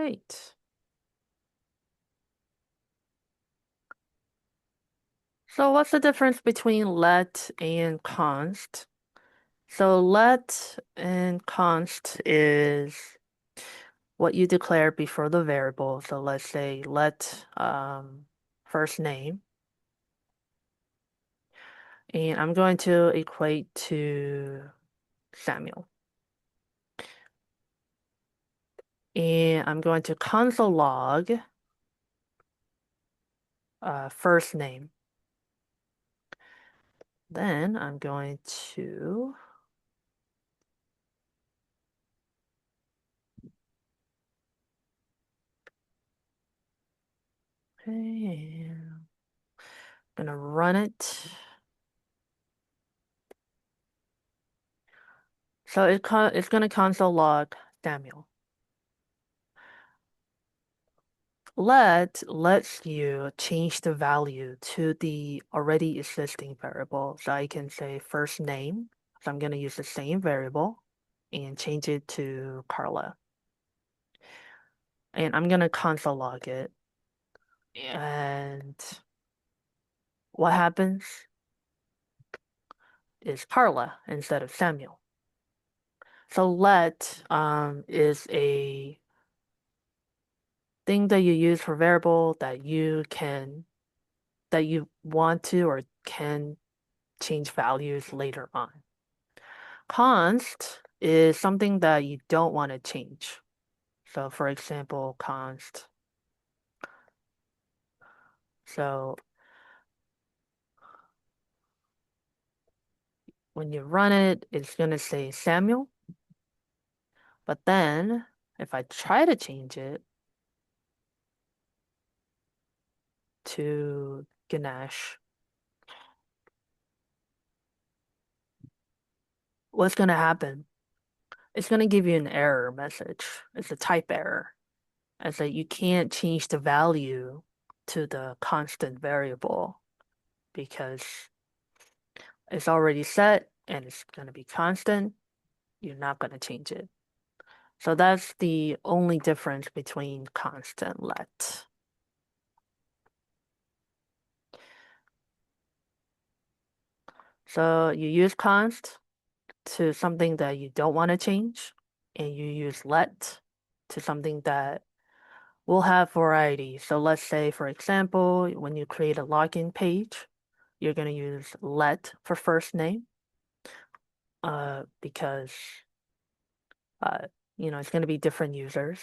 right. So what's the difference between let and const? So let and const is what you declare before the variable. So let's say let first name, and I'm going to equate to Samuel. And I'm going to console log first name. Then I'm going to okay, I'm gonna run it. So it's gonna console log Samuel. Let lets you change the value to the already existing variable. So I can say first name. So I'm going to use the same variable and change it to Carla. And I'm going to console log it. And what happens is Carla instead of Samuel. So let is a thing that you use for variable that you want to or can change values later on. Const is something that you don't want to change. So for example, const. So when you run it, it's going to say Samuel. But then if I try to change it to Ganesh, what's going to happen? It's going to give you an error message. It's a type error. It's that you can't change the value to the constant variable because it's already set and it's going to be constant. You're not going to change it. So that's the only difference between const and let. So you use const to something that you don't want to change, and you use let to something that will have variety. So let's say, for example, when you create a login page, you're going to use let for first name, because uh, it's going to be different users.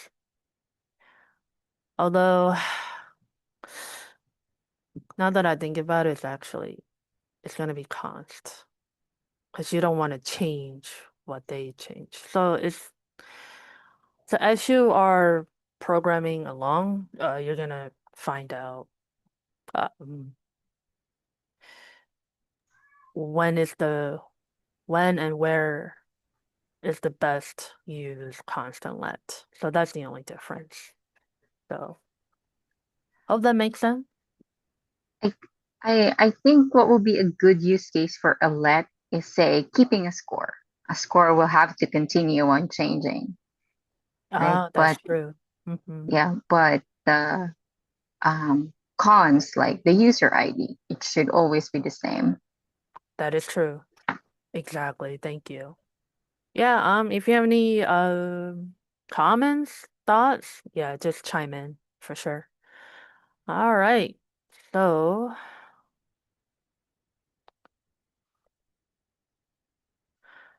Although now that I think about it, it's going to be const because you don't want to change what they change. So as you are programming along, you're gonna find out um, when is the when and where is the best use constant let. So that's the only difference. So hope that makes sense. I, I think what will be a good use case for a let is say keeping a score. A score will have to continue on changing, right? Ah, that's But true. Hmm. yeah, but the cons like the user ID, it should always be the same. That is true. Exactly. Thank you. Yeah, if you have any comments, thoughts, yeah, just chime in for sure. All right. So,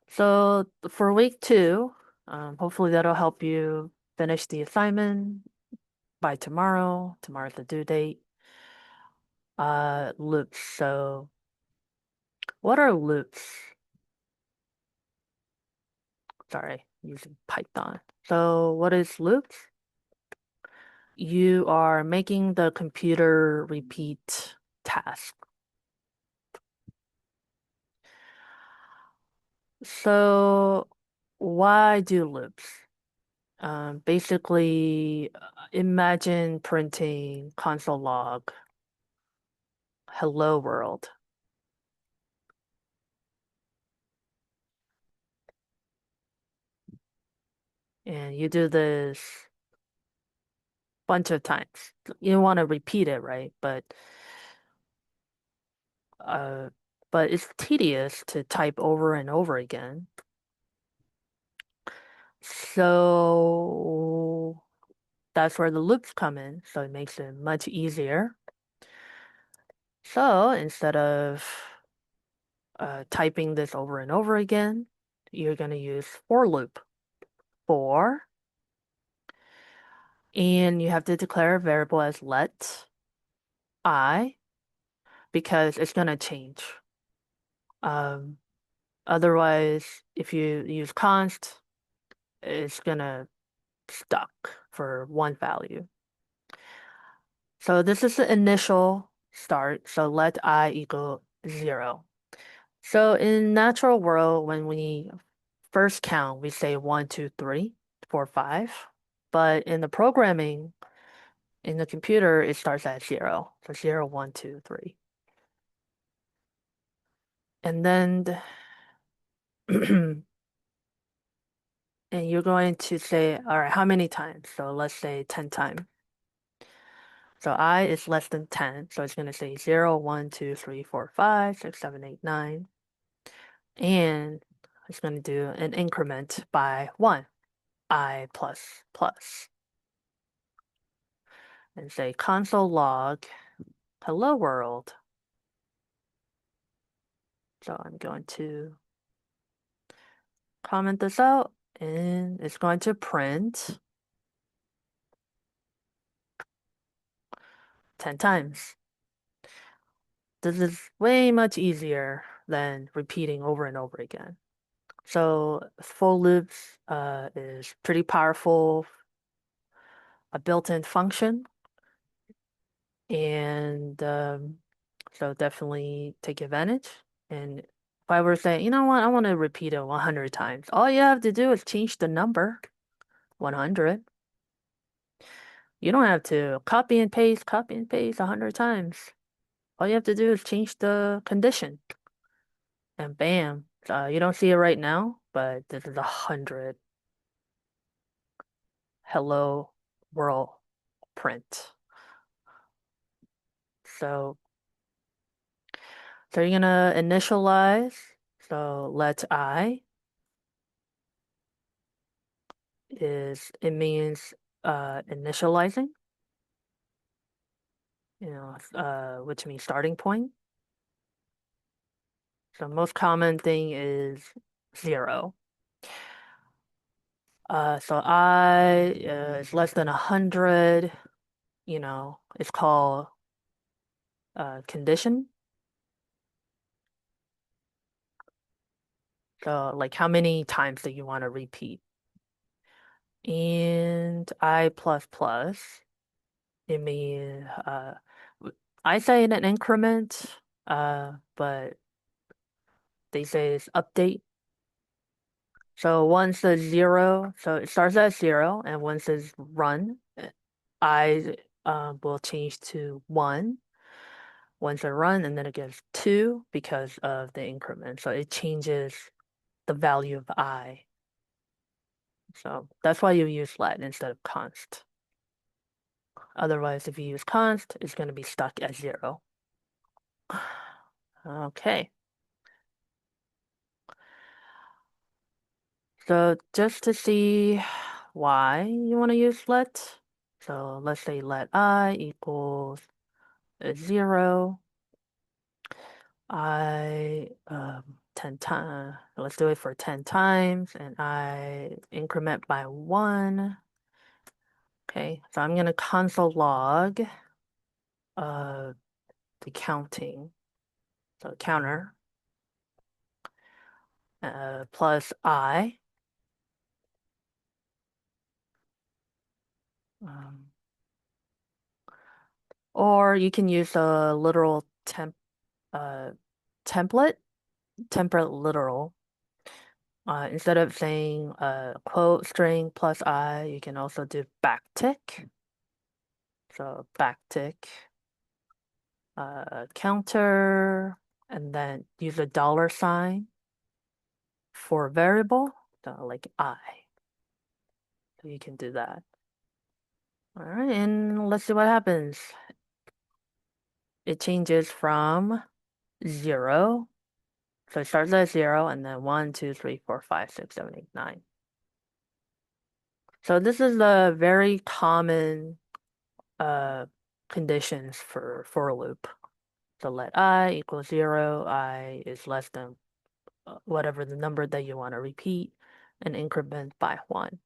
so for week two, hopefully that'll help you finish the assignment by tomorrow. Tomorrow's the due date. Loops. So, what are loops? Sorry, using Python. So, what is loops? You are making the computer repeat tasks. So, why do loops? Basically, imagine printing console log hello world. And you do this bunch of times. You don't want to repeat it, right? Uh, but it's tedious to type over and over again. So that's where the loops come in. So it makes it much easier. So instead of typing this over and over again, you're going to use for loop. For, and you have to declare a variable as let I because it's going to change. Um, Otherwise, if you use const, it's going to stuck for one value. So this is the initial start. So let I equal 0. So in natural world, when we first count, we say 1, 2, 3, 4, 5. But in the programming, in the computer, it starts at 0. So 0, 1, 2, 3. And then and you're going to say, all right, how many times? So let's say 10 times. So I is less than 10. So it's going to say 0, 1, 2, 3, 4, 5, 6, 7, 8, 9. And it's going to do an increment by 1, I plus plus. And say console log hello world. So I'm going to comment this out and it's going to print 10 times. This is way much easier than repeating over and over again. So for loops is pretty powerful, a built-in function, and so definitely take advantage. And if I were saying, you know what, I want to repeat it 100 times, all you have to do is change the number 100. You don't have to copy and paste 100 times. All you have to do is change the condition, and bam. You don't see it right now, but this is 100 hello world print. So, so you're gonna initialize. So let I is it means initializing, which means starting point. So most common thing is 0. So I is less than 100. It's called condition. So like how many times do you want to repeat? And I plus plus, it means I say in an increment, but they say it's update. So once the 0, so it starts at 0, and once it's run, I will change to 1 once it run, and then it gets 2 because of the increment. So it changes the value of I. So that's why you use let instead of const. Otherwise, if you use const, it's going to be stuck at 0. Okay. So just to see why you want to use let. So let's say let I equals 0. I 10 times. Let's do it for 10 times, and I increment by 1. Okay, so I'm gonna console log uh the counting. So counter plus I. Um, or you can use a literal uh template, template literal. Instead of saying quote string plus I, you can also do backtick. So backtick, counter, and then use a dollar sign for a variable, so like I. So you can do that. All right, and let's see what happens. It changes from 0. So it starts at 0 and then 1, 2, 3, 4, 5, 6, 7, 8, 9. So this is the very common uh, conditions for a loop. So let I equal 0, I is less than whatever the number that you want to repeat, and increment by 1.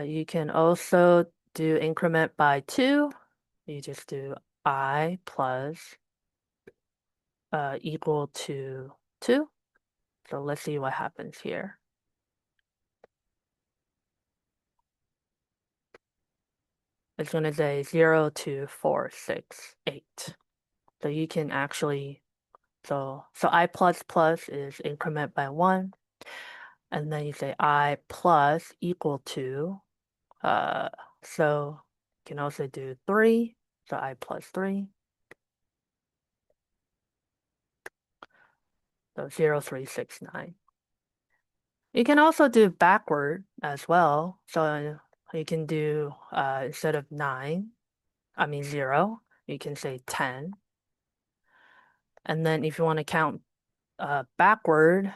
You can also do increment by 2. You just do I plus equal to 2. So let's see what happens here. It's going to say 0, 2, 4, 6, 8. So you can actually, so I plus plus is increment by 1. And then you say I plus equal to, uh, so you can also do 3. So I plus 3. So 0, 3, 6, 9. You can also do backward as well. So you can do, instead of 9, I mean 0, you can say 10. And then if you want to count backward,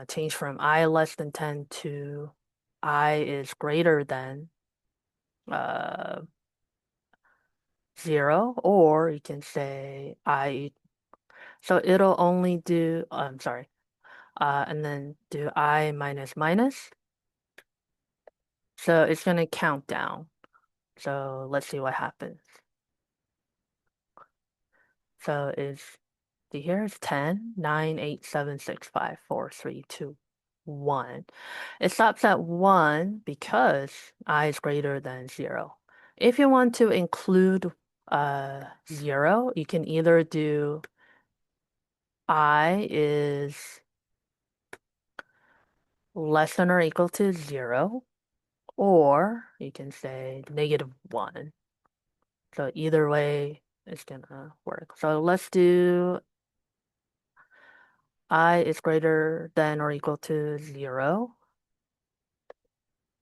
change from I less than 10 to I is greater than uh, 0, or you can say I, so it'll only do, I'm sorry, and then do I minus minus. So it's going to count down. So let's see what happens. So here is 10, 9, 8, 7, 6, 5, 4, 3, 2, 1. It stops at 1 because I is greater than 0. If you want to include 0, you can either do I is less than or equal to 0, or you can say -1. So either way, it's gonna work. So let's do I is greater than or equal to 0.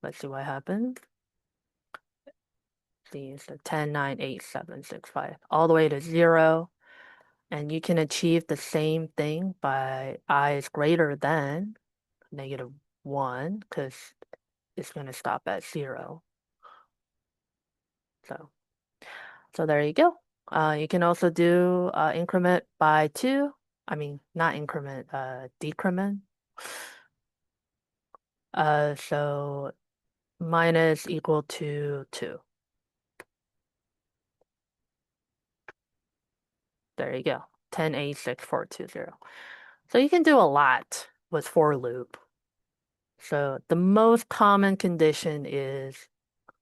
Let's see what happens. See, so 10, 9, 8, 7, 6, 5, all the way to 0. And you can achieve the same thing by I is greater than -1 because it's going to stop at 0. So, so there you go. You can also do increment by 2. I mean, not increment, decrement. So minus equal to 2. There you go. 10, 8, 6, 4, 2, 0. So you can do a lot with for loop. So the most common condition is,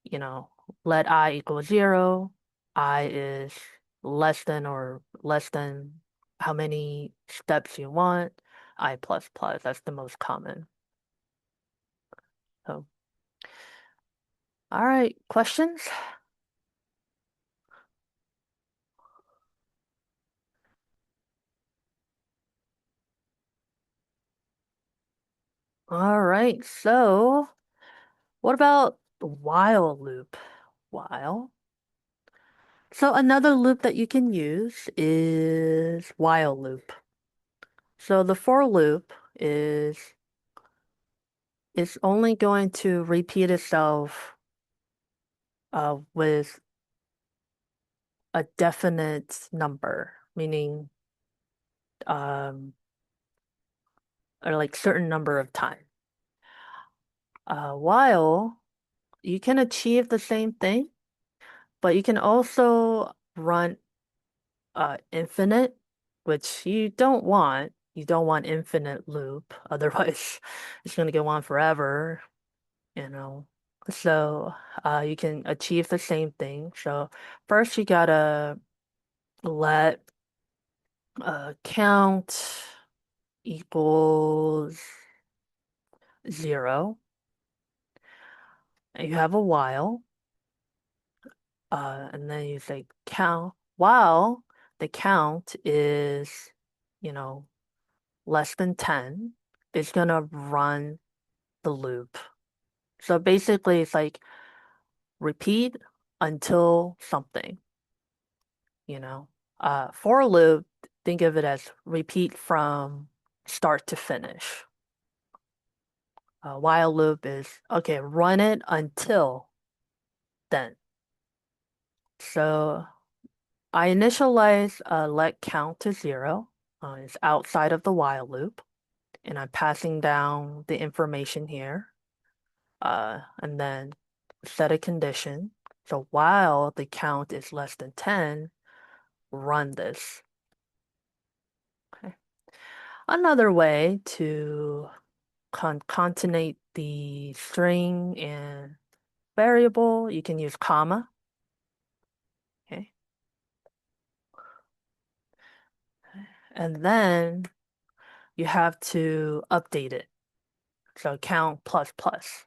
you know, let I equal 0. I is less than or less than how many steps you want. I plus plus. That's the most common. So, all right, questions? All right, so what about the while loop? While. So another loop that you can use is while loop. So the for loop is only going to repeat itself with a definite number, meaning um, or like certain number of time. While you can achieve the same thing, but you can also run infinite, which you don't want. You don't want infinite loop, otherwise it's gonna go on forever, you know. So you can achieve the same thing. So first you gotta let count equals 0. And you have a while, and then you say count while the count is, you know, less than 10, it's gonna run the loop. So basically, it's like repeat until something, you know. For a loop, think of it as repeat from start to finish. A while loop is okay, run it until then. So I initialize let count to 0. It's outside of the while loop, and I'm passing down the information here. And then set a condition. So while the count is less than 10, run this. Okay. Another way to concatenate the string and variable, you can use comma. Okay. And then you have to update it. So count plus plus.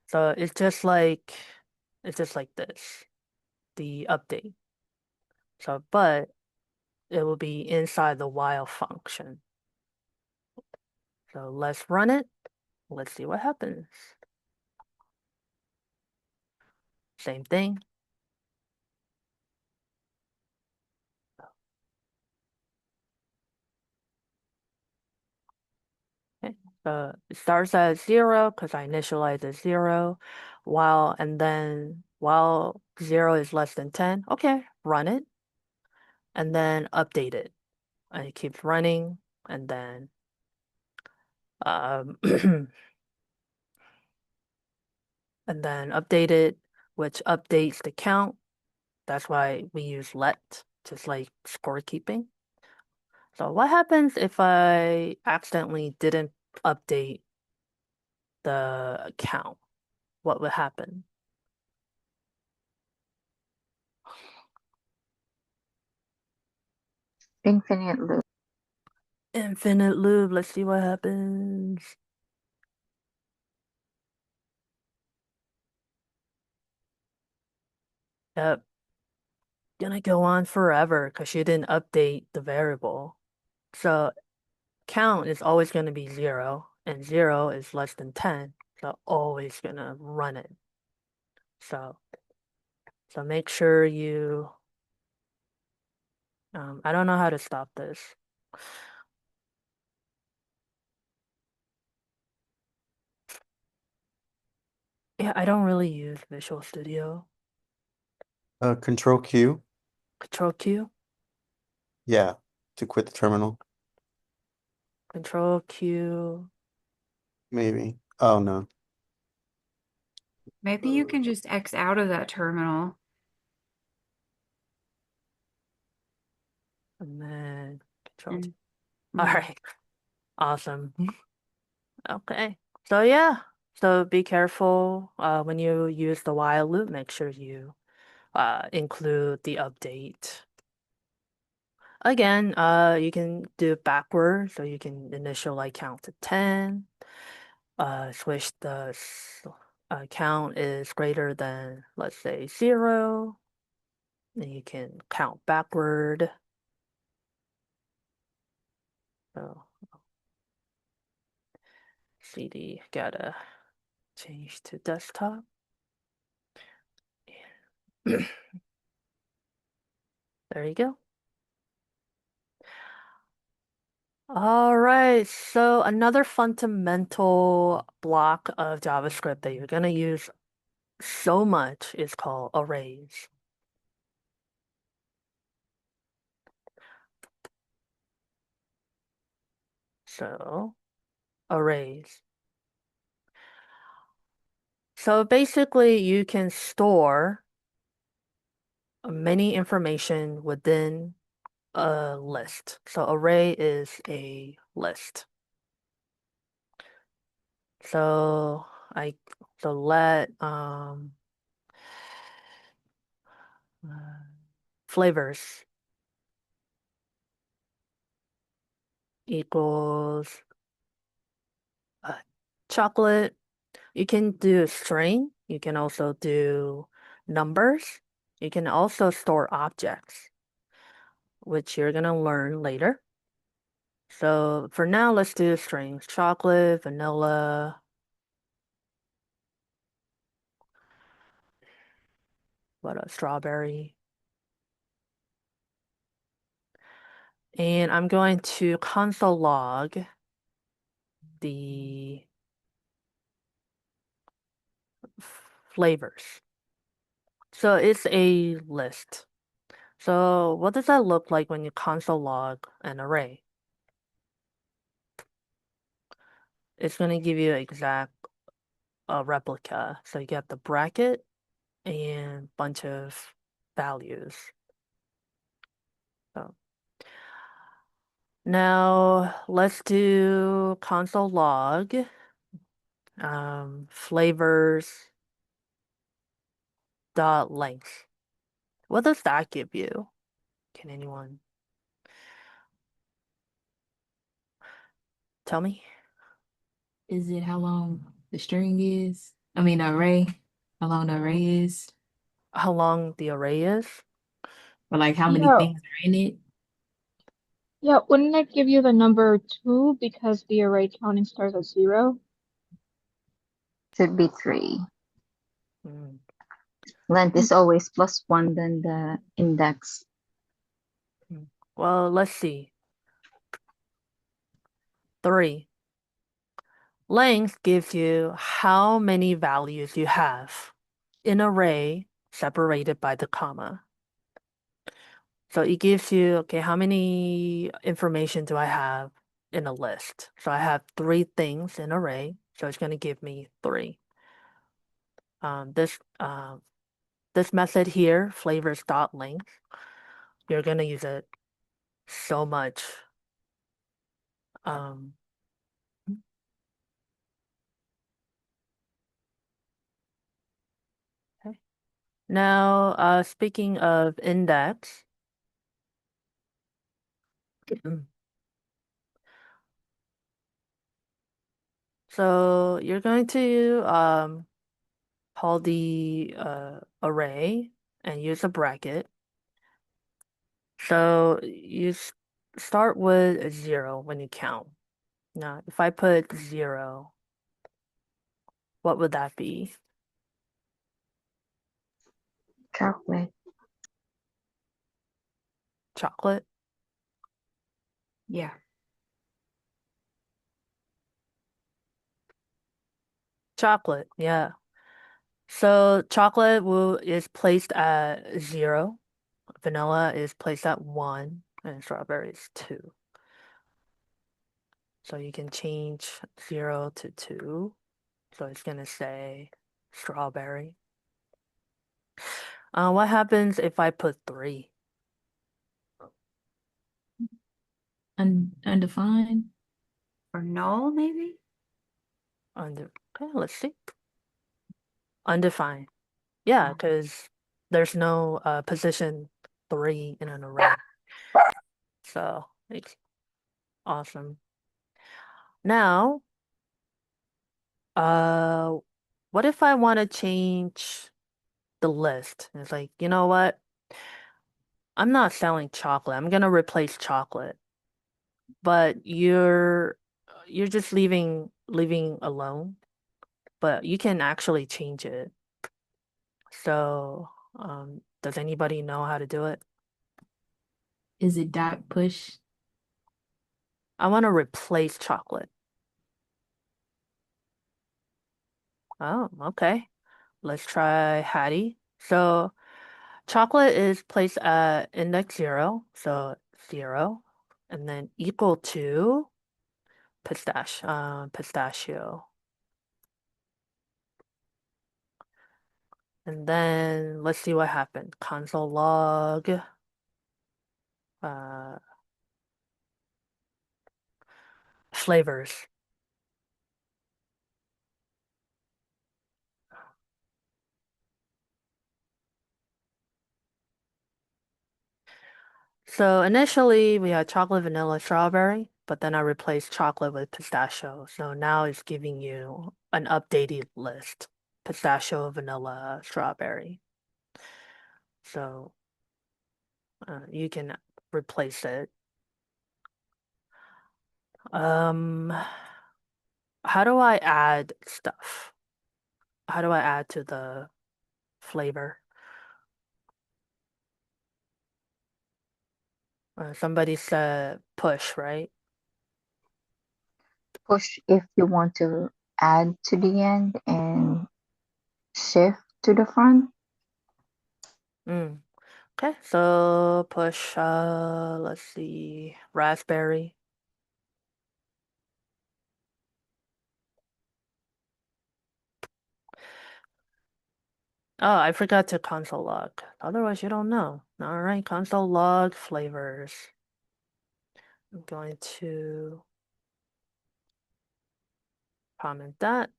So it's just like this, the update. So but it will be inside the while function. So let's run it. Let's see what happens. Same thing. Okay. It starts at 0 because I initialize at 0, while 0 is less than 10, okay, run it and then update it. And it keeps running and then um, and then update it, which updates the count. That's why we use let, just like scorekeeping. So what happens if I accidentally didn't update the count? What would happen? Infinite loop. Infinite loop. Let's see what happens. Yep, gonna go on forever because you didn't update the variable. So count is always gonna be 0, and 0 is less than 10. So always gonna run it. So so make sure you I don't know how to stop this. Yeah, I don't really use Visual Studio. Control Q. Control Q, Yeah, to quit the terminal. Control Q. Maybe. Oh no. Maybe you can just X out of that terminal. And then Control T. And All yeah. right, awesome. Okay. So yeah. So be careful when you use the while loop. Make sure you include the update. Again, you can do it backwards, so you can initial like count to 10. Switch the count is greater than, let's say, 0. And you can count backward. So CD gotta change to desktop. There you go. All right, so another fundamental block of JavaScript that you're going to use so much is called arrays. So, arrays. So basically, you can store many information within a list. So array is a list. So I so let uh, flavors equals uh, chocolate. You can do a string. You can also do numbers. You can also store objects, which you're gonna learn later. So for now, let's do strings. Chocolate, vanilla. What a strawberry. And I'm going to console log the flavors. So it's a list. So what does that look like when you console log an array? It's going to give you exact replica. So you get the bracket and bunch of values. So now let's do console log flavors dot length. What does that give you? Can anyone tell me Is it how long the string is? I mean, the array, how long the array is, how long the array is? or like how many Yeah, things are in it? yeah, wouldn't that give you the number 2 because the array counting starts at 0? Should be 3. Hmm. Length is always +1 than the index. Well, let's see. 3. Length gives you how many values you have in array separated by the comma. So it gives you, okay, how many information do I have in a list? So I have 3 things in array, so it's going to give me 3. This method here, flavors dot length, you're going to use it so much. Um, okay. Now, speaking of index, so you're going to call the array and use a bracket. So you start with a 0 when you count. Now, if I put 0, what would that be? Chocolate. Chocolate? Yeah. Chocolate, yeah. So chocolate is placed at 0, vanilla is placed at 1, and strawberry is 2. So you can change 0 to 2. So it's gonna say strawberry. What happens if I put 3? Undefined? Or null, maybe? Okay, let's see. Undefined. Yeah, because there's no position 3 in an array. So it's awesome. Now, uh, what if I want to change the list? It's like, you know what? I'm not selling chocolate. I'm gonna replace chocolate. But you're just leaving alone. But you can actually change it. So, does anybody know how to do it? Is it dot push? I want to replace chocolate. Oh, okay. Let's try Hattie. So chocolate is placed at index 0, so 0, and then equal to pistachio. And then let's see what happened. Console log uh, flavors. So initially we had chocolate, vanilla, strawberry, but then I replaced chocolate with pistachio. So now it's giving you an updated list. Pistachio, vanilla, strawberry. So you can replace it. Um, how do I add stuff? How do I add to the flavor? Somebody said push, right? Push if you want to add to the end and shift to the front. Mm. Okay, so push, let's see, raspberry. Oh, I forgot to console log. Otherwise, you don't know. All right, console log flavors. I'm going to comment that.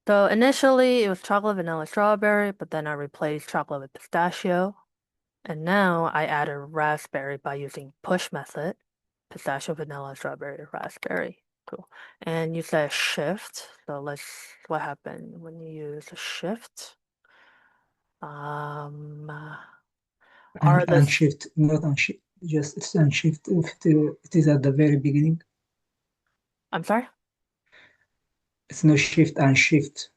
So initially it was chocolate, vanilla, strawberry, but then I replaced chocolate with pistachio. And now I added raspberry by using push method. Pistachio, vanilla, strawberry, raspberry. Cool. And you said shift. So what happened when you use a shift? Are the, And shift, not unshift, just it's unshift if it is at the very beginning. I'm sorry? It's no shift and shift.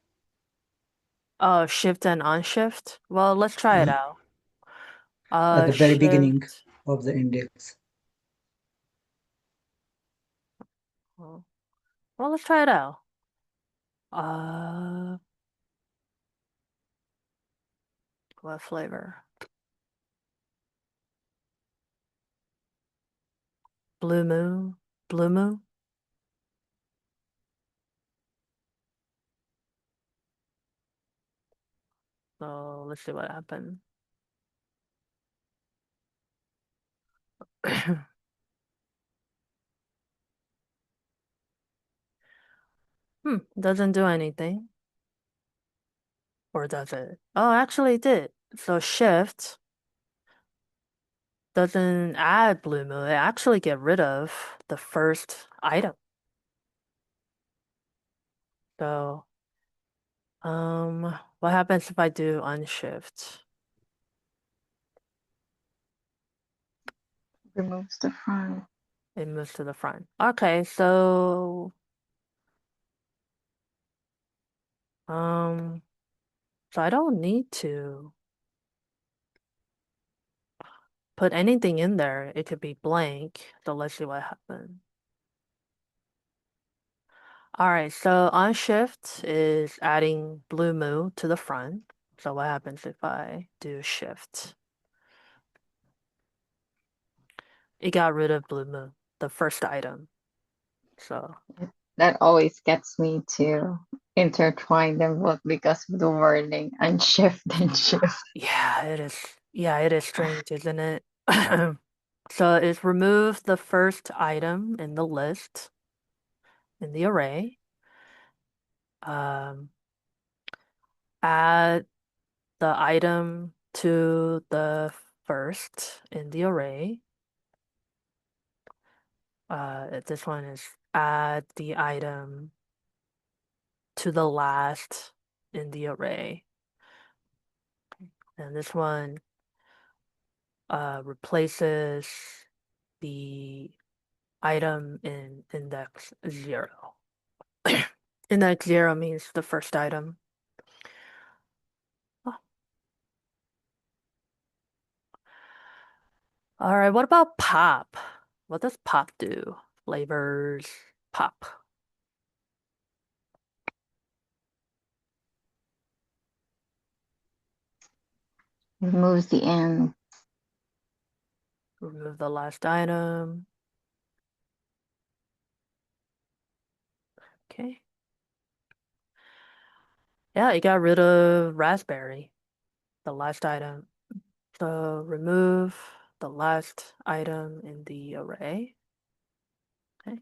Oh, shift and unshift? Well, let's try it out. At the very beginning Shift. of the index. Well, let's try it out. Uh, what flavor? Blue Moon? Blue Moon? So let's see what happened. Doesn't do anything. Or does it? Oh, actually it did. So shift doesn't add Blue Moon. It actually get rid of the first item. So, what happens if I do unshift? Removes the front. It moves to the front. Okay, so um so I don't need to put anything in there. It could be blank. So let's see what happens. All right, so unshift is adding Blue Moon to the front. So what happens if I do shift? It got rid of Blue Moon, the first item. So That always gets me to intertwine them both because of the wording and shift and shift. yeah, it is. Yeah, it is strange, isn't it? So it's remove the first item in the list in the array. Um, add the item to the first in the array. This one is add the item to the last in the array. And this one replaces the item in index 0. Index 0 means the first item. Oh, all right, what about pop? What does pop do? Flavors, pop. Removes the end. Remove the last item. Okay. Yeah, it got rid of raspberry, the last item. So remove the last item in the array. Okay.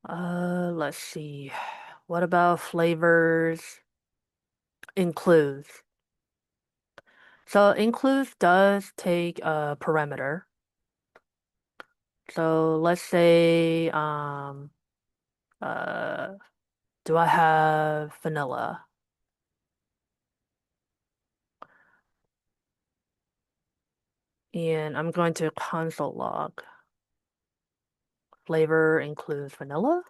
Let's see. What about flavors? Includes. So includes does take a parameter. So let's say uh do I have vanilla? And I'm going to console log. Flavor includes vanilla.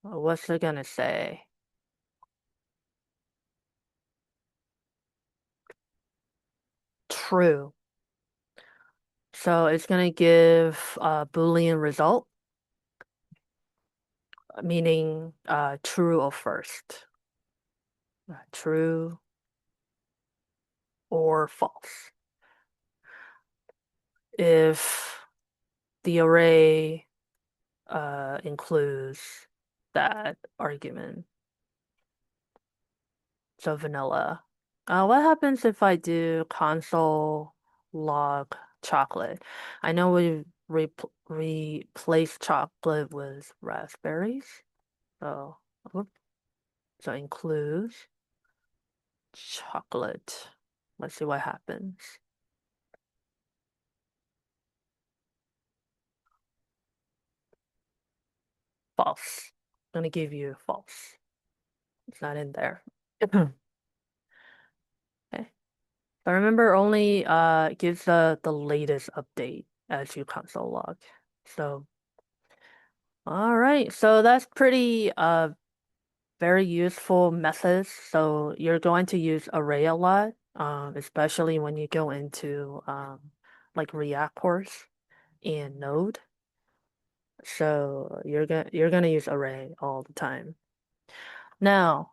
What's it gonna say? True. So it's gonna give a Boolean result, meaning true or first. True or false. If the array includes that argument. So vanilla. What happens if I do console log chocolate? I know we replace chocolate with raspberries. So, whoop. So includes chocolate. Let's see what happens. False. I'm gonna give you false. It's not in there. Okay. But remember, only gives the latest update as you console log. So, all right. So that's pretty very useful methods. So you're going to use array a lot, especially when you go into like React course and Node. So you're gonna use array all the time. Now,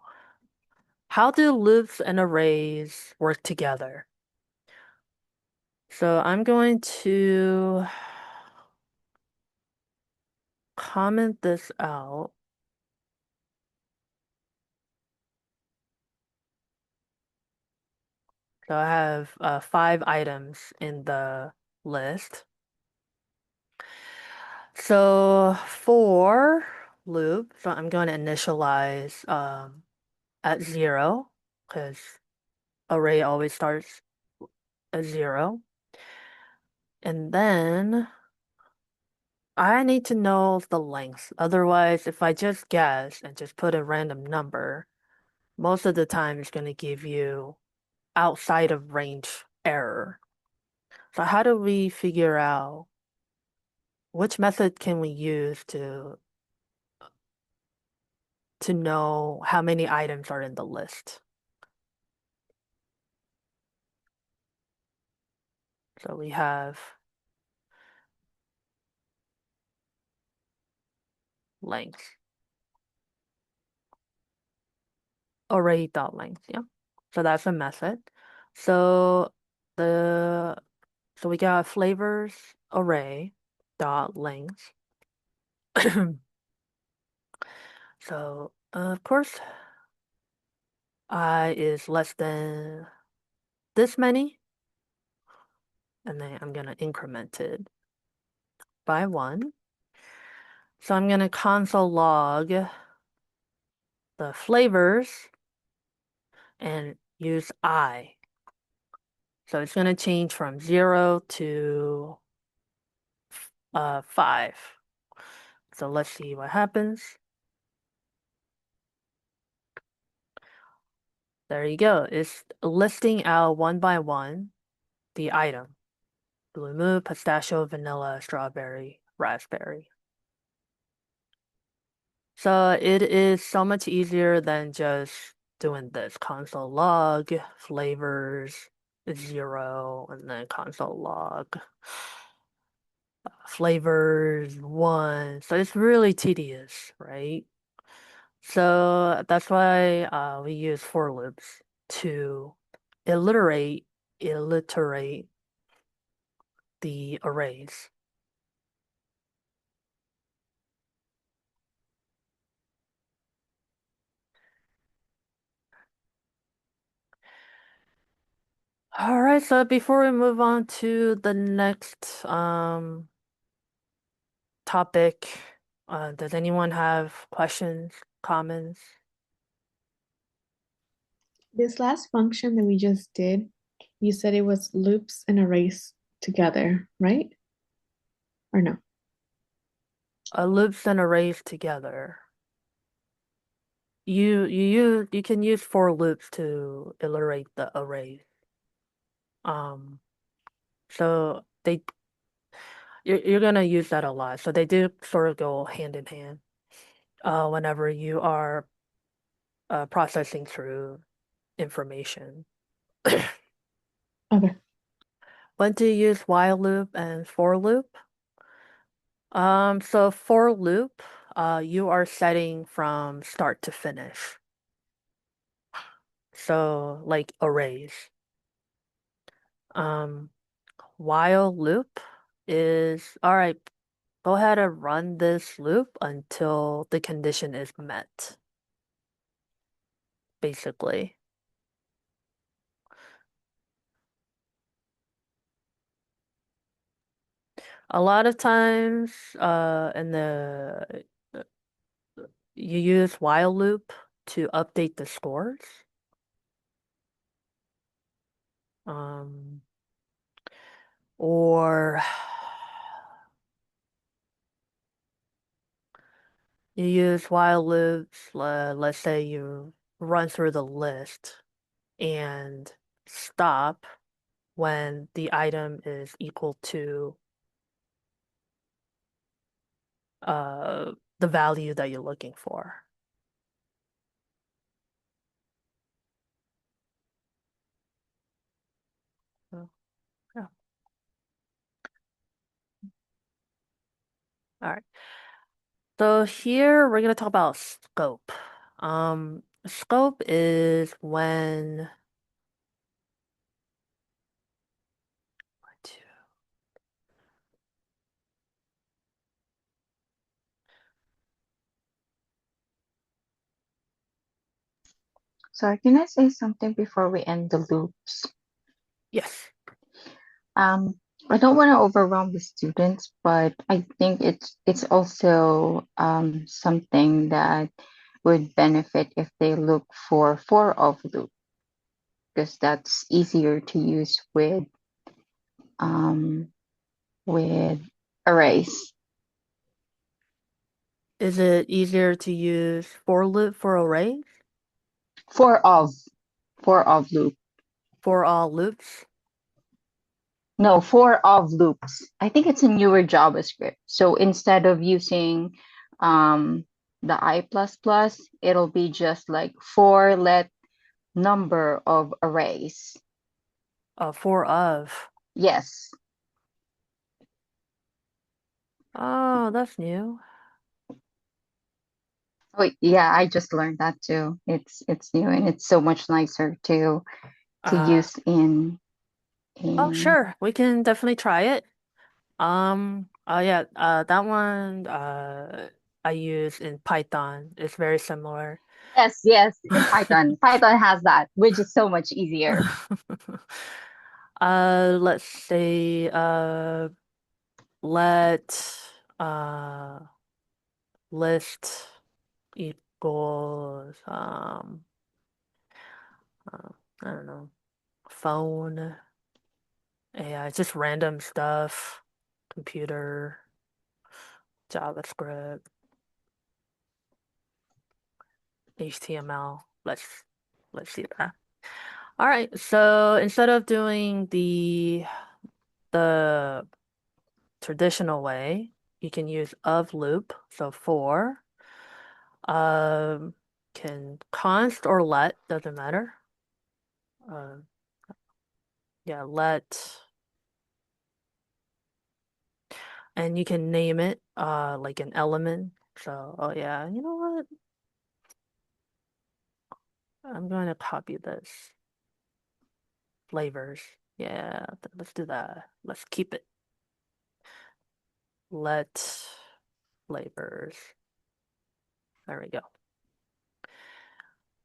how do loops and arrays work together? So I'm going to comment this out. So I have 5 items in the list. So for loop, so I'm going to initialize at 0 because array always starts at 0. And then I need to know the length. Otherwise, if I just guess and just put a random number, most of the time it's going to give you outside of range error. So how do we figure out which method can we use to know how many items are in the list? So we have length, array.length, yeah. So that's a method. So the so we got flavors array dot length. So of course I is less than this many, and then I'm gonna increment it by 1. So I'm gonna console log the flavors and use I. So it's gonna change from 0 to 5. So let's see what happens. There you go. It's listing out one by one the item. Blue moon, pistachio, vanilla, strawberry, raspberry. So it is so much easier than just doing this. Console log, flavors, 0, and then console log, flavors, 1. So it's really tedious, right? So that's why we use for loops to iterate the arrays. All right, so before we move on to the next topic, does anyone have questions, comments? This last function that we just did, you said it was loops and arrays together, right? Or no? Loops and arrays together. You can use for loops to iterate the arrays. So you're gonna use that a lot. So they do sort of go hand in hand whenever you are processing through information. Okay. When to use while loop and for loop? So for loop, you are setting from start to finish. So like arrays. Um, while loop is all right, go ahead and run this loop until the condition is met, basically. A lot of times, uh, you use while loop to update the scores. Um, or you use while loops, let's say you run through the list and stop when the item is equal to the value that you're looking for. So, yeah. All right. So here we're gonna talk about scope. Scope is when Sorry, can I say something before we end the loops? yes. Um, I don't want to overwhelm the students, but I think it's also something that would benefit if they look for of loop, because that's easier to use um with arrays. Is it easier to use for loop for arrays? For of for of loop. For all loops? No, for of loops. I think it's a newer JavaScript. So instead of using the I++, it'll be just like for let number of arrays. For of. Yes. Oh, that's new. Oh, yeah, I just learned that too. It's new and it's so much nicer to Uh, use in oh, in sure. We can definitely try it. Yeah, that one, I use in Python. It's very similar. Yes, yes, in Python. Python has that, which is so much easier. Let's say, let, uh, list equals, uh, I don't know, phone, AI, just random stuff, computer, JavaScript, HTML. Let's see that. All right, so instead of doing the traditional way, you can use of loop. So for um can const or let, doesn't matter. Uh, yeah, let, and you can name it like an element. So oh yeah, you know what? I'm going to copy this. Flavors. Yeah, let's do that. Let's keep it. Let flavors. There we go.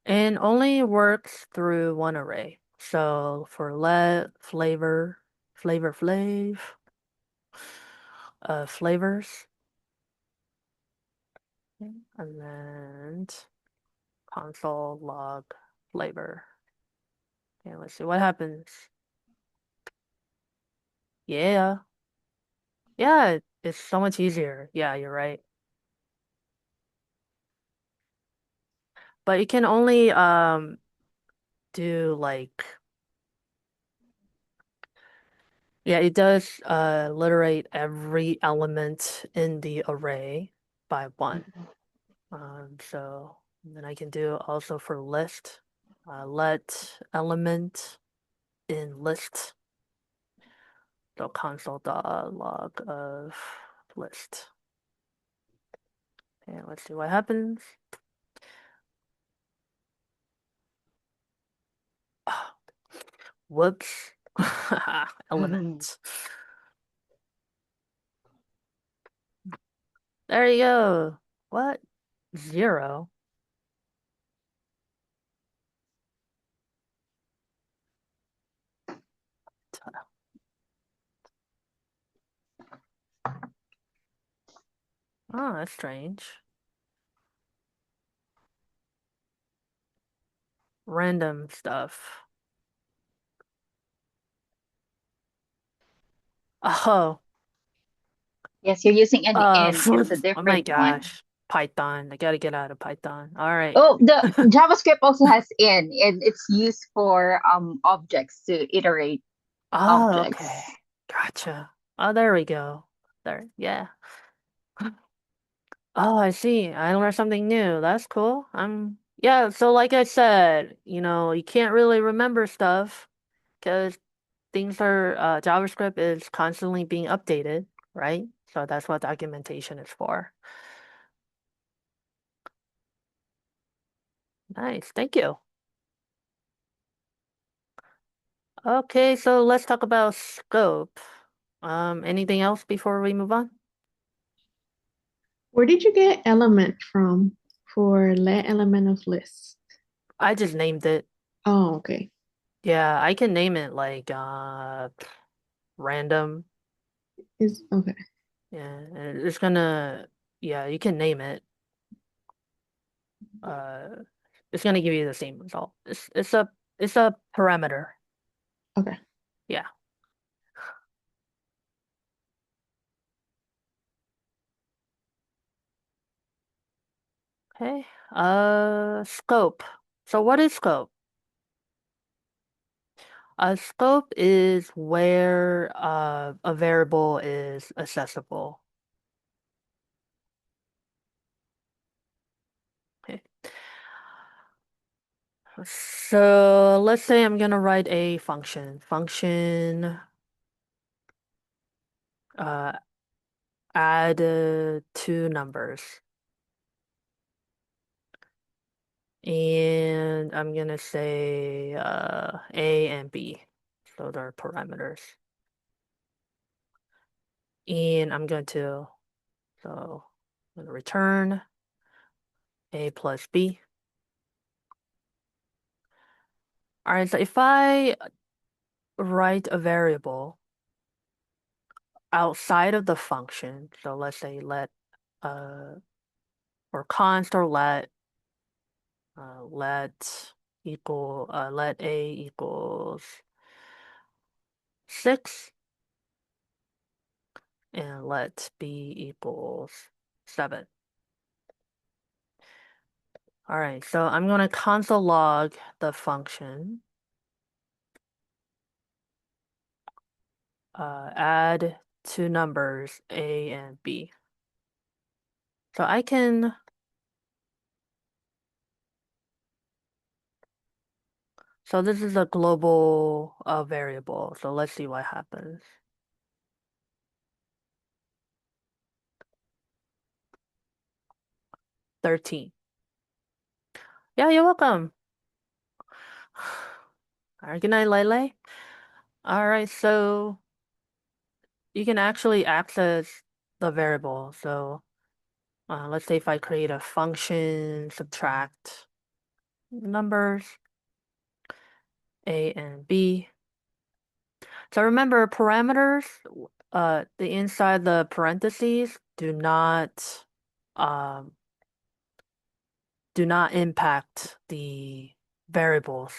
And only works through one array. So for let, flavor, flavors, and then console log flavor. Okay, let's see what happens. Yeah. Yeah, it's so much easier. Yeah, you're right. But you can only do like Yeah, it does literate every element in the array by one. So then I can do also for list, let element in list. So console.log of list. And let's see what happens. Ah, whoops. Element. There you go. What? 0? Oh, that's strange. Random stuff. Oh, Yes, you're using an N. It's a oh my different one. gosh. Python. I gotta get out of Python. All right. Oh, the JavaScript also has in, and it's used for objects to iterate Oh, objects. okay. Gotcha. Oh, there we go. There. Yeah. Oh, I see. I learned something new. That's cool. Yeah, so like I said, you can't really remember stuff because things are JavaScript is constantly being updated, right? So that's what documentation is for. Nice. Thank you. Okay, so let's talk about scope. Anything else before we move on? Where did you get element from for let element of list? I just named it. Oh, okay. Yeah, I can name it like random. Is okay. Yeah, and it's gonna yeah, you can name it. Uh it's gonna give you the same result. It's a parameter. Okay. Yeah. Okay. Scope. So what is scope? A scope is where a variable is accessible. Okay. So let's say I'm gonna write a function. Function uh add two numbers. And I'm gonna say A and B. Those are parameters. And so I'm gonna return A plus B. All right, so if I write a variable outside of the function, so let's say let or const or let A equals 6 and let B equals 7. All right, so I'm going to console log the function, add two numbers, A and B. So so this is a global variable. So let's see what happens. 13. Yeah, you're welcome. All right, good night, Lele. All right, so you can actually access the variable. So let's say if I create a function, subtract numbers, A and B. So remember parameters, the inside the parentheses um, do not impact the variables.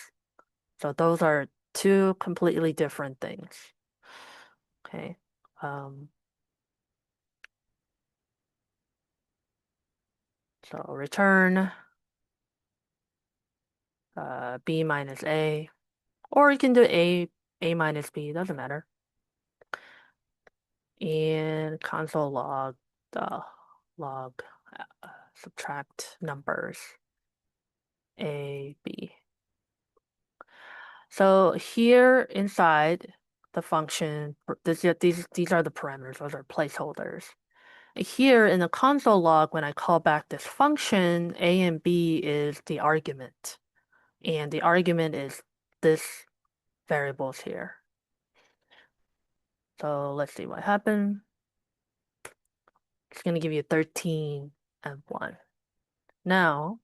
So those are two completely different things. Okay. So return B minus A, or you can do A minus B, doesn't matter. and console log the log subtract numbers A, B. So here inside the function, these are the parameters, those are placeholders. Here in the console log, when I call back this function, A and B is the argument. And the argument is this variables here. So let's see what happened. It's going to give you 13 and 1. Now,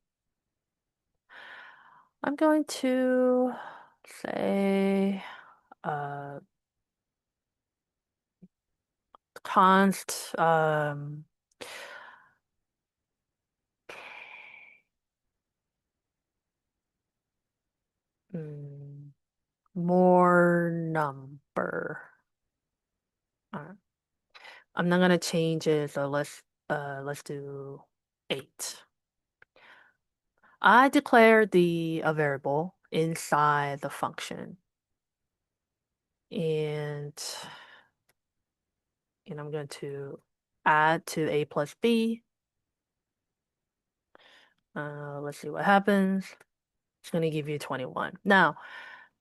I'm going to say const more number. I'm not gonna change it, so let's do 8. I declare a variable inside the function. And I'm going to add to A plus B. Let's see what happens. It's going to give you 21. Now,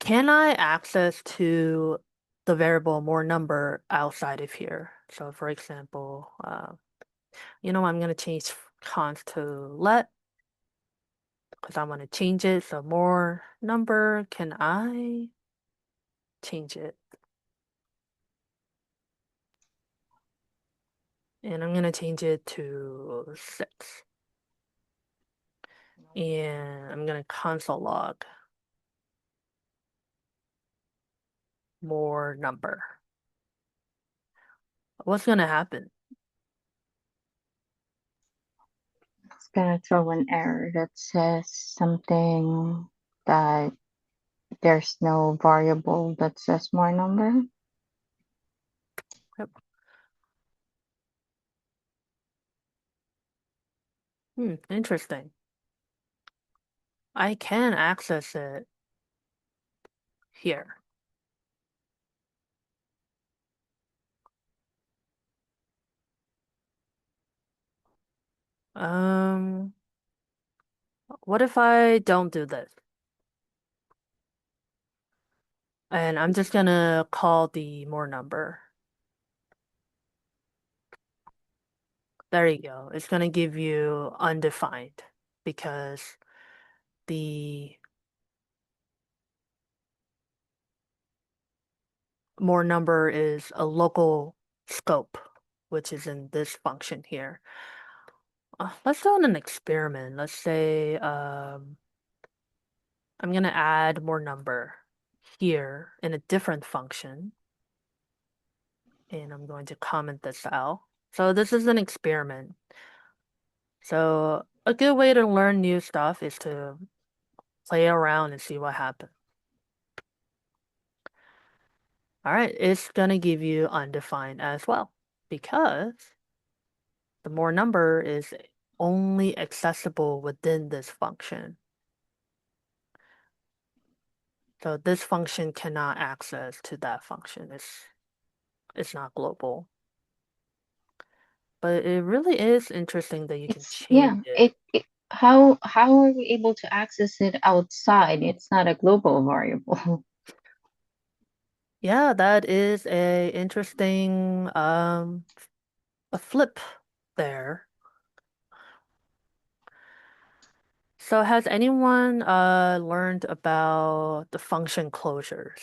can I access to the variable more number outside of here? So for example, I'm going to change const to let because I want to change it. So more number, can I change it? And I'm going to change it to 6. And I'm going to console log more number. What's going to happen? It's gonna throw an error that says something that there's no variable that says more number. Interesting. I can access it here. What if I don't do this? And I'm just gonna call the more number. There you go. It's gonna give you undefined because the more number is a local scope, which is in this function here. Let's do an experiment. Let's say I'm gonna add more number here in a different function. And I'm going to comment this out. So this is an experiment. So a good way to learn new stuff is to play around and see what happens. All right, it's gonna give you undefined as well because the more number is only accessible within this function. So this function cannot access to that function. It's not global. But it really is interesting that you can change it. How are we able to access it outside? It's not a global variable. Yeah, that is a interesting a flip there. So has anyone learned about the function closures?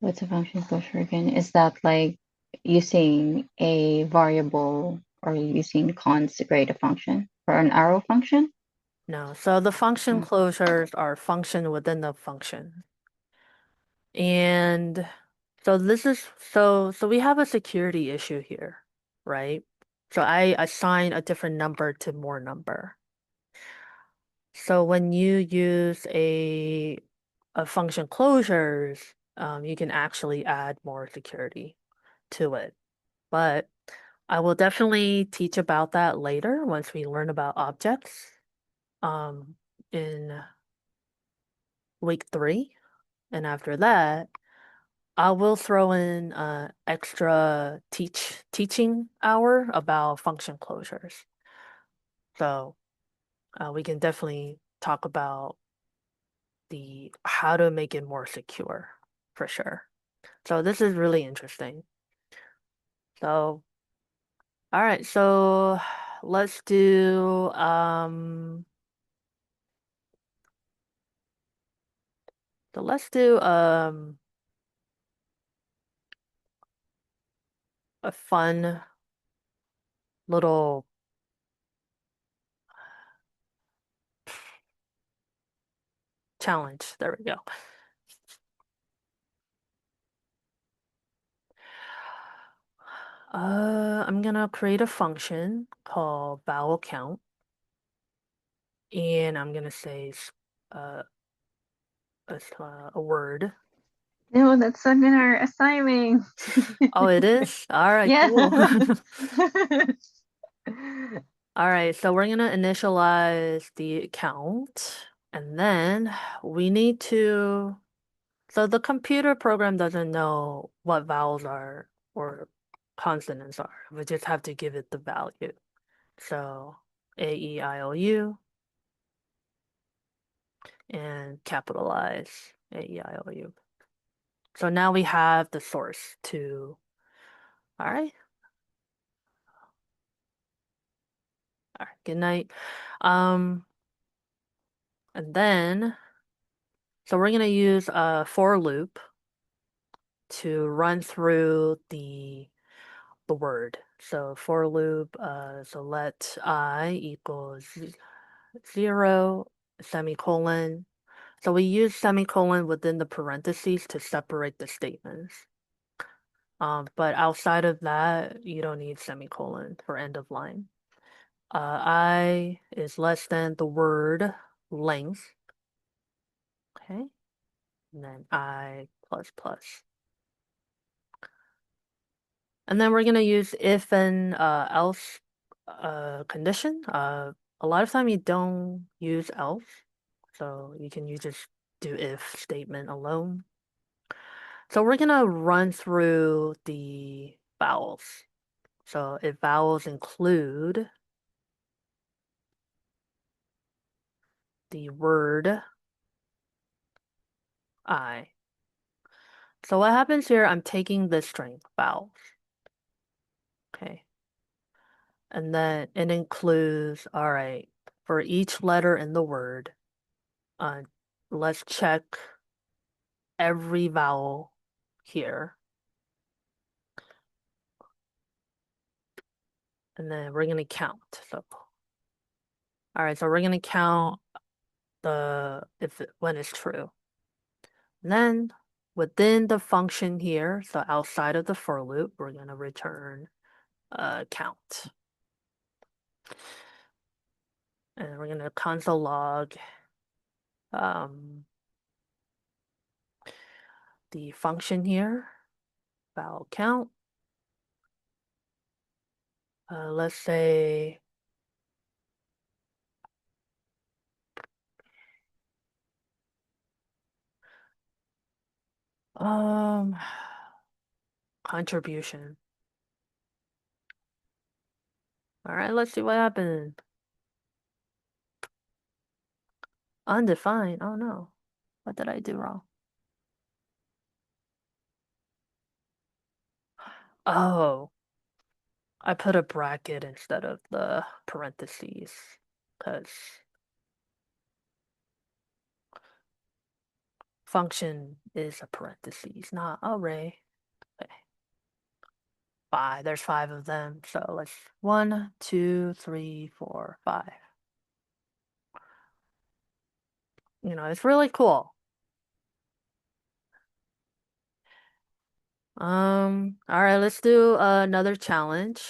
What's a function closure again? Is that like using a variable or using const to create a function or an arrow function? No. So the function Mm. closures are function within the function. And so this is so we have a security issue here, right? So I assign a different number to more number. So when you use a function closures, you can actually add more security to it. But I will definitely teach about that later once we learn about objects in week 3. And after that, I will throw in extra teaching hour about function closures. So we can definitely talk about the how to make it more secure for sure. So this is really interesting. So all right, so let's do a fun little challenge. There we go. I'm gonna create a function called vowel count, and I'm gonna say uh, a word. No, that's not in our assignment. Oh, it is? All right, Yeah. cool. All right, so we're gonna initialize the count, and then we need to. So the computer program doesn't know what vowels are or consonants are. We just have to give it the value. So A, E, I, O, U, and capitalize A, E, I, O, U. So now we have the source to, all right. All right, good night. And then, so we're gonna use a for loop to run through the word. So for loop, so let I equals 0, semicolon. So we use semicolon within the parentheses to separate the statements. But outside of that, you don't need semicolon for end of line. I is less than the word length. Okay. And then I plus plus. And then we're gonna use if and else condition. A lot of time you don't use else, so you can use just do if statement alone. So we're gonna run through the vowels. So if vowels include the word I. So what happens here, I'm taking this string, vowels. Okay. And then it includes, all right, for each letter in the word, let's check every vowel here. And then we're gonna count. So, all right, so we're gonna count when it's true. And then within the function here, so outside of the for loop, we're gonna return count. And we're gonna console log the function here, vowel count. Let's say contribution. All right, let's see what happened. Undefined. Oh no. What did I do wrong? Oh, I put a bracket instead of the parentheses because function is a parentheses, not array. Okay. There's 5 of them. So let's 1, 2, 3, 4, 5. It's really cool. All right, let's do another challenge.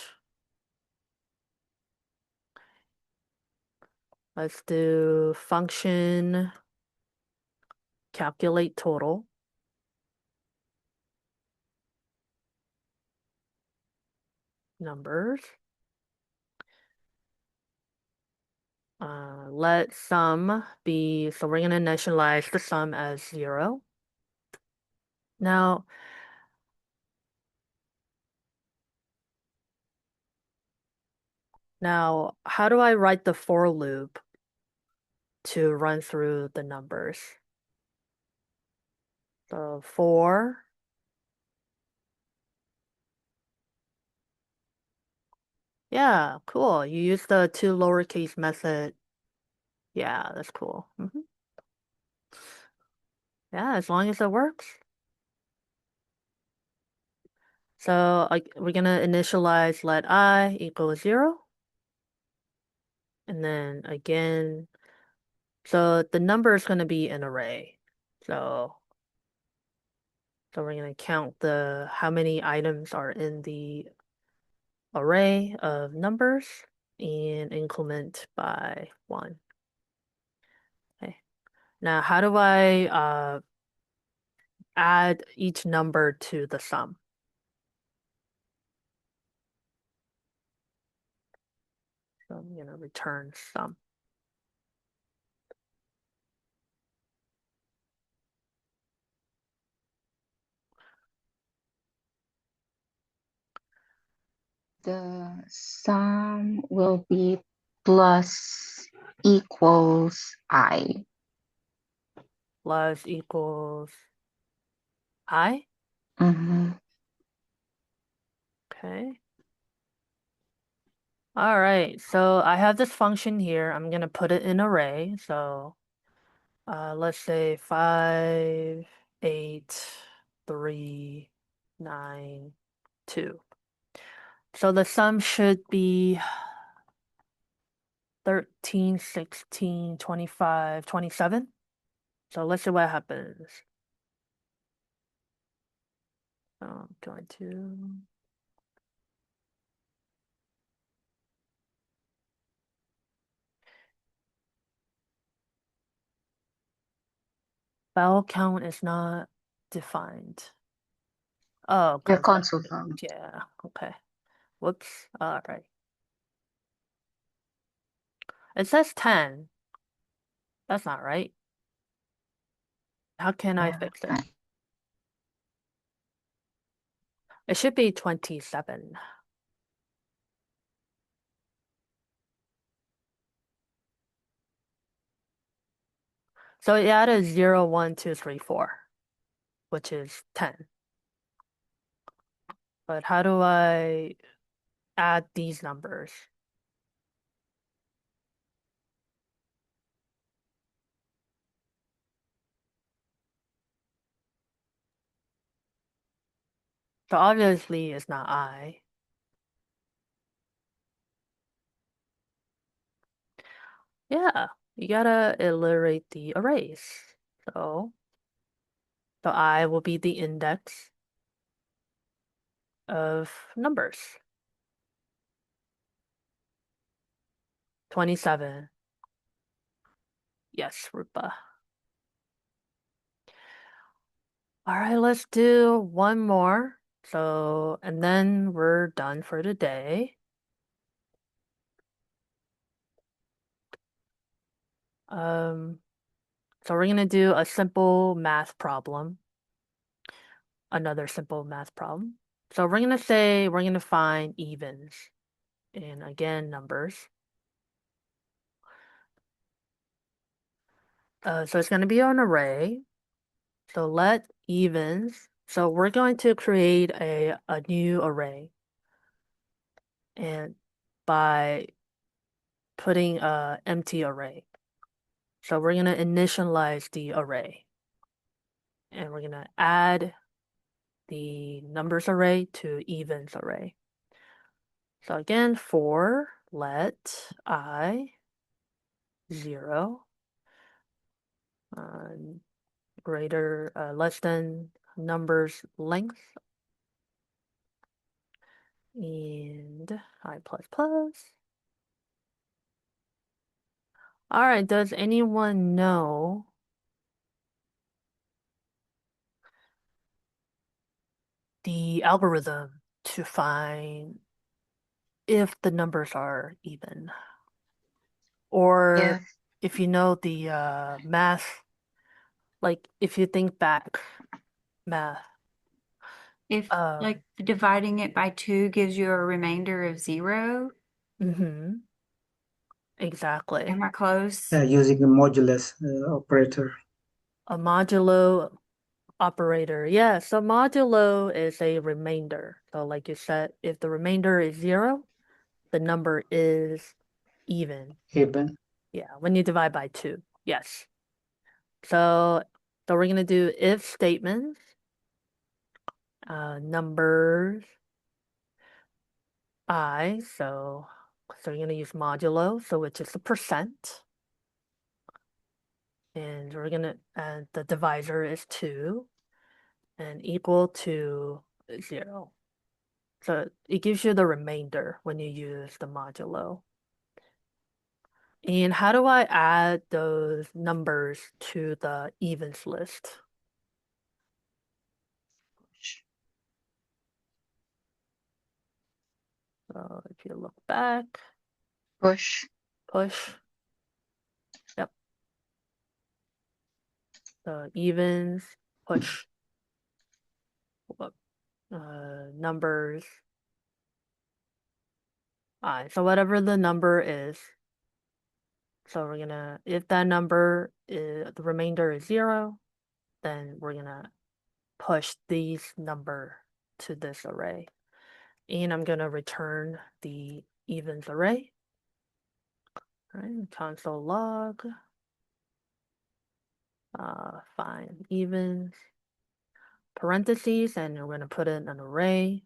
Let's do function calculate total. Numbers. Let sum be, so we're going to initialize the sum as 0. Now, how do I write the for loop to run through the numbers? So for yeah, cool. You use the to lowercase method. Yeah, that's cool. Yeah, as long as it works. So we're gonna initialize let I equal 0. And then again, so the number is gonna be an array. So we're gonna count how many items are in the array of numbers and increment by 1. Okay. Now, how do I add each number to the sum? So I'm gonna return sum. The sum will be plus equals I. Plus equals I. Mhm. Okay. All right. So I have this function here. I'm gonna put it in array. So let's say 5, 8, 3, 9, 2. So the sum should be 13, 16, 25, 27. So let's see what happens. So I'm going to vowel count is not defined. Oh, Your okay. console log. Yeah, okay. Whoops. All right. It says 10. That's not right. How can I Yeah. fix it? It should be 27. So it added 0, 1, 2, 3, 4, which is 10. But how do I add these numbers? So obviously it's not I. Yeah, you gotta iterate the arrays. So I will be the index of numbers. 27. Yes, Rupa. All right, let's do one more. So, and then we're done for today. So we're gonna do a simple math problem. Another simple math problem. So we're gonna say we're gonna find evens. And again, numbers. So it's gonna be an array. So let evens. So we're going to create a new array. And by putting a empty array. So we're gonna initialize the array. And we're gonna add the numbers array to evens array. So again, for let I 0 less than numbers length and I plus plus. All right, does anyone know the algorithm to find if the numbers are even? Or Yeah. if you know the math, like if you think back math, If Uh, like dividing it by 2 gives you a remainder of 0, exactly. am I close? Using a modulus operator. A modulo operator. Yeah, so modulo is a remainder. So like you said, if the remainder is 0, the number is even. Even. Yeah, when you divide by 2. Yes. So we're gonna do if statements, numbers I, so you're gonna use modulo, so which is a percent. And and the divisor is 2 and equal to 0. So it gives you the remainder when you use the modulo. And how do I add those numbers to the evens list? So if you look back, Push. push. Yep. The evens, push. Numbers. So whatever the number is, so we're gonna, if that number is, the remainder is 0, then we're gonna push these number to this array. And I'm gonna return the evens array. All right, console log. Find evens, parentheses, and we're gonna put in an array.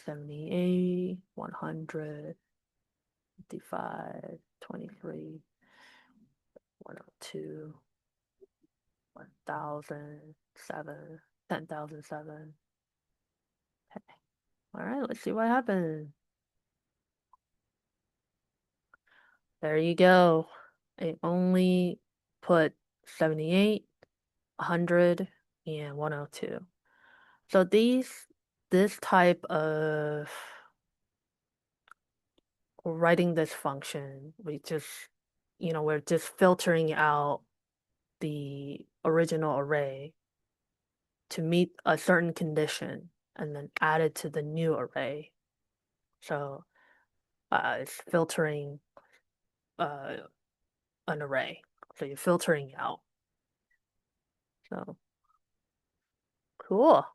78, 100, 55, 23, 102, 1,007, 10,007. Okay. All right, let's see what happens. There you go. It only put 78, 100, and 102. So this type of writing this function, we're just filtering out the original array to meet a certain condition and then add it to the new array. So it's filtering an array. So you're filtering out. So cool.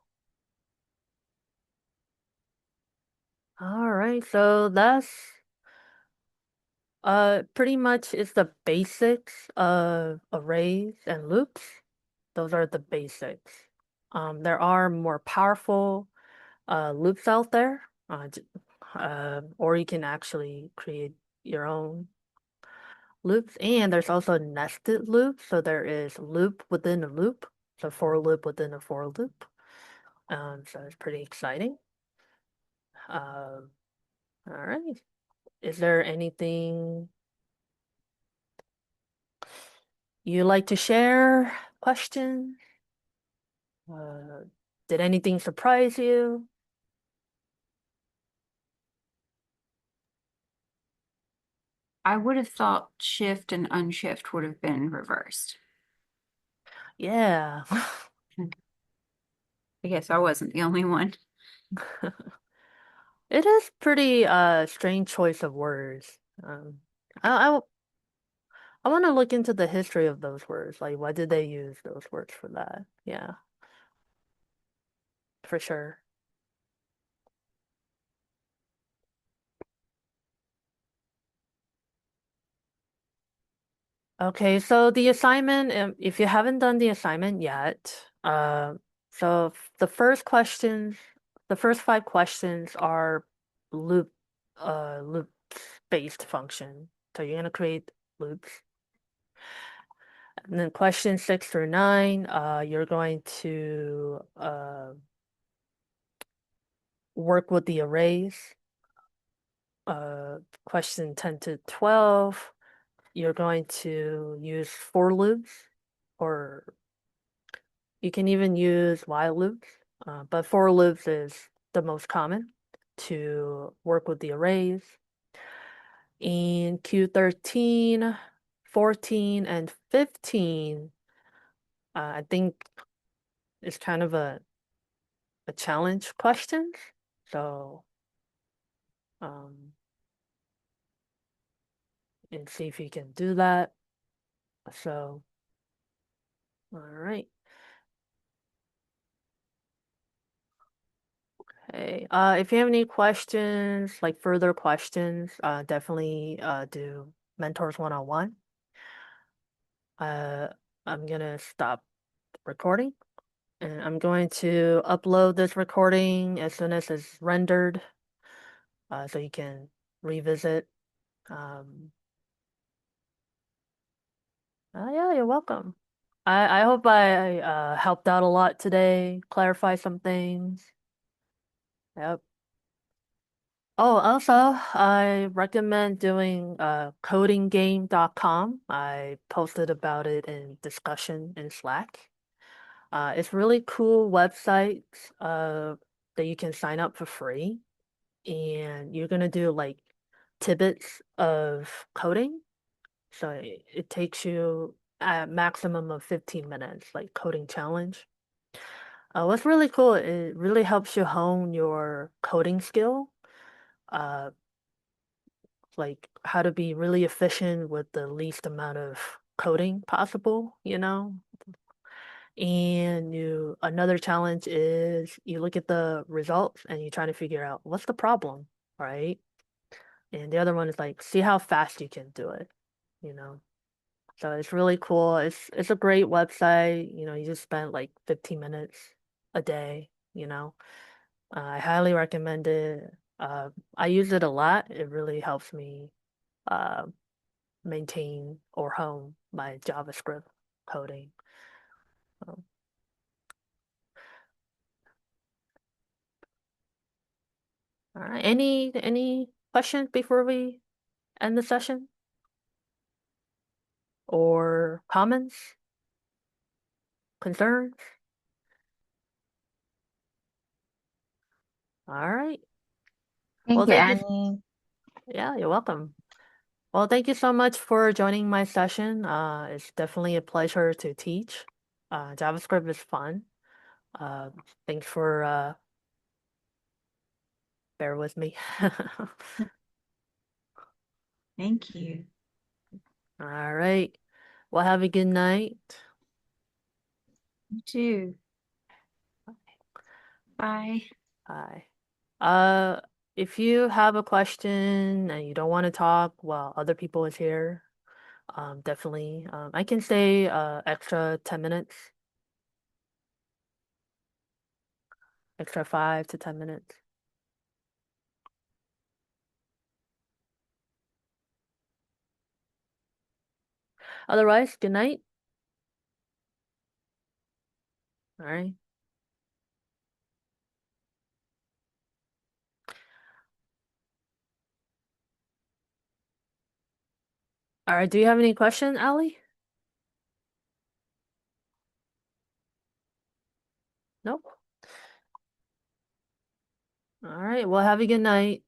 All right, so that's pretty much is the basics of arrays and loops. Those are the basics. There are more powerful loops out there, or you can actually create your own loops. And there's also nested loops. So there is loop within a loop, so for loop within a for loop. So it's pretty exciting. All right. Is there anything you like to share? Questions? Did anything surprise you? I would have thought shift and unshift would have been reversed. Yeah. I guess I wasn't the only one. It is pretty strange choice of words. I want to look into the history of those words. Like, why did they use those words for that? Yeah, for sure. Okay, so the assignment, if you haven't done the assignment yet, so the first questions, the first 5 questions are loop-based function. So you're gonna create loops. And then question 6 through 9, you're going to work with the arrays. Question 10 to 12, you're going to use for loops, or you can even use while loops, but for loops is the most common to work with the arrays. In Q13, 14, and 15, I think it's kind of a a challenge questions. So, and see if you can do that. So, all right. Okay. If you have any questions, like further questions, definitely do Mentors One-on-One. I'm gonna stop recording and I'm going to upload this recording as soon as it's rendered, so you can revisit. Yeah, you're welcome. I hope I helped out a lot today, clarify some things. Yep. Oh, also, I recommend doing codinggame.com. I posted about it in discussion in Slack. It's really cool website that you can sign up for free, and you're gonna do like tidbits of coding. So it takes you a maximum of 15 minutes, like coding challenge. What's really cool, it really helps you hone your coding skill. Uh, like how to be really efficient with the least amount of coding possible, you know? And another challenge is you look at the results and you try to figure out what's the problem, right? And the other one is like see how fast you can do it, you know? So it's really cool. It's a great website, you just spend like 15 minutes a day, you know? I highly recommend it. I use it a lot. It really helps me uh, maintain or hone my JavaScript coding. Um, all right. Any questions before we end the session? Or comments? Concerns? All right. Well, Thank you, thank you. Annie. Yeah, you're welcome. Well, thank you so much for joining my session. It's definitely a pleasure to teach. JavaScript is fun. Uh, thanks for bear with me. Thank you. All right. Well, have a good night. You too. Bye. Bye. Uh, if you have a question and you don't want to talk while other people is here, definitely. I can stay extra 10 minutes, extra 5 to 10 minutes. Otherwise, good night. All right. All right. Do you have any question, Ali? Nope. All right. Well, have a good night.